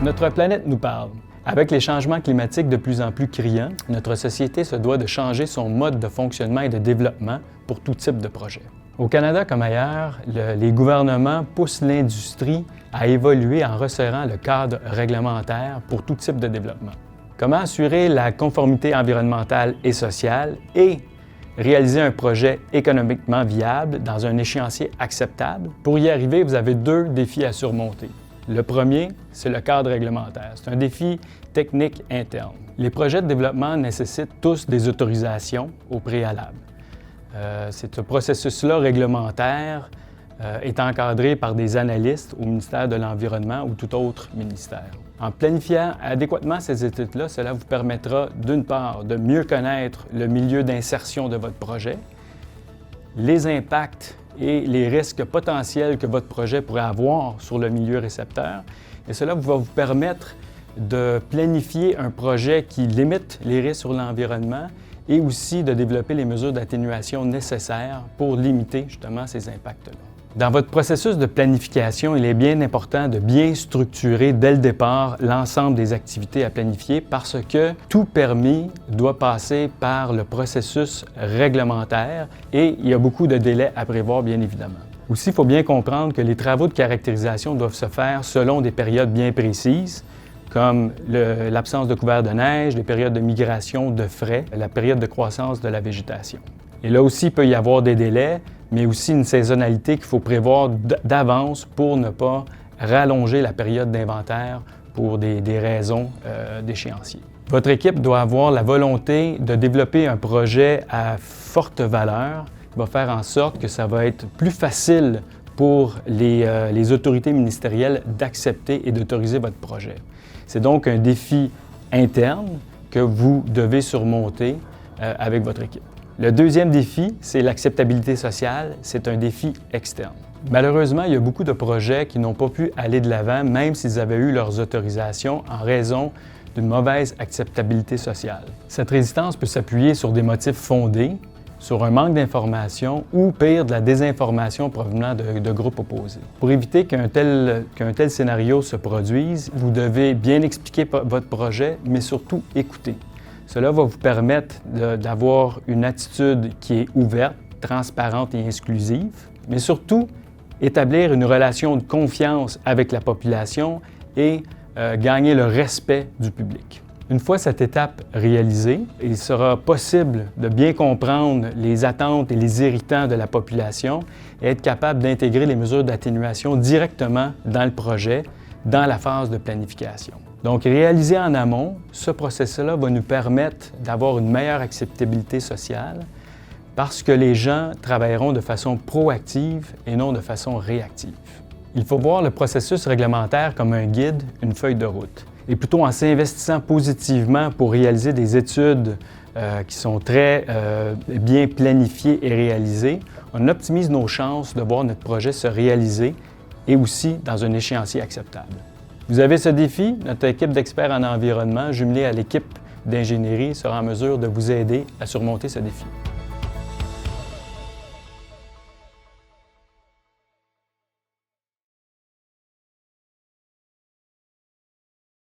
Notre planète nous parle. Avec les changements climatiques de plus en plus criants, notre société se doit de changer son mode de fonctionnement et de développement pour tout type de projet. Au Canada comme ailleurs, les gouvernements poussent l'industrie à évoluer en resserrant le cadre réglementaire pour tout type de développement. Comment assurer la conformité environnementale et sociale et réaliser un projet économiquement viable dans un échéancier acceptable? Pour y arriver, vous avez deux défis à surmonter. Le premier, c'est le cadre réglementaire. C'est un défi technique interne. Les projets de développement nécessitent tous des autorisations au préalable. Ce processus-là réglementaire est encadré par des analystes au ministère de l'Environnement ou tout autre ministère. En planifiant adéquatement ces études-là, cela vous permettra d'une part de mieux connaître le milieu d'insertion de votre projet, les impacts et les risques potentiels que votre projet pourrait avoir sur le milieu récepteur. Et cela va vous permettre de planifier un projet qui limite les risques sur l'environnement et aussi de développer les mesures d'atténuation nécessaires pour limiter justement ces impacts-là. Dans votre processus de planification, il est bien important de bien structurer dès le départ l'ensemble des activités à planifier parce que tout permis doit passer par le processus réglementaire et il y a beaucoup de délais à prévoir, bien évidemment. Aussi, il faut bien comprendre que les travaux de caractérisation doivent se faire selon des périodes bien précises, comme l'absence de couvert de neige, les périodes de migration de frais, la période de croissance de la végétation. Et là aussi, il peut y avoir des délais, mais aussi une saisonnalité qu'il faut prévoir d'avance pour ne pas rallonger la période d'inventaire pour des raisons d'échéancier. Votre équipe doit avoir la volonté de développer un projet à forte valeur qui va faire en sorte que ça va être plus facile pour les autorités ministérielles d'accepter et d'autoriser votre projet. C'est donc un défi interne que vous devez surmonter avec votre équipe. Le deuxième défi, c'est l'acceptabilité sociale. C'est un défi externe. Malheureusement, il y a beaucoup de projets qui n'ont pas pu aller de l'avant, même s'ils avaient eu leurs autorisations, en raison d'une mauvaise acceptabilité sociale. Cette résistance peut s'appuyer sur des motifs fondés, sur un manque d'information ou, pire, de la désinformation provenant de groupes opposés. Pour éviter qu'un tel scénario se produise, vous devez bien expliquer votre projet, mais surtout écouter. Cela va vous permettre d'avoir une attitude qui est ouverte, transparente et exclusive, mais surtout établir une relation de confiance avec la population et gagner le respect du public. Une fois cette étape réalisée, il sera possible de bien comprendre les attentes et les irritants de la population et être capable d'intégrer les mesures d'atténuation directement dans le projet, dans la phase de planification. Donc, réalisé en amont, ce processus-là va nous permettre d'avoir une meilleure acceptabilité sociale parce que les gens travailleront de façon proactive et non de façon réactive. Il faut voir le processus réglementaire comme un guide, une feuille de route. Et plutôt en s'investissant positivement pour réaliser des études qui sont très bien planifiées et réalisées, on optimise nos chances de voir notre projet se réaliser et aussi dans un échéancier acceptable. Vous avez ce défi, notre équipe d'experts en environnement, jumelée à l'équipe d'ingénierie, sera en mesure de vous aider à surmonter ce défi.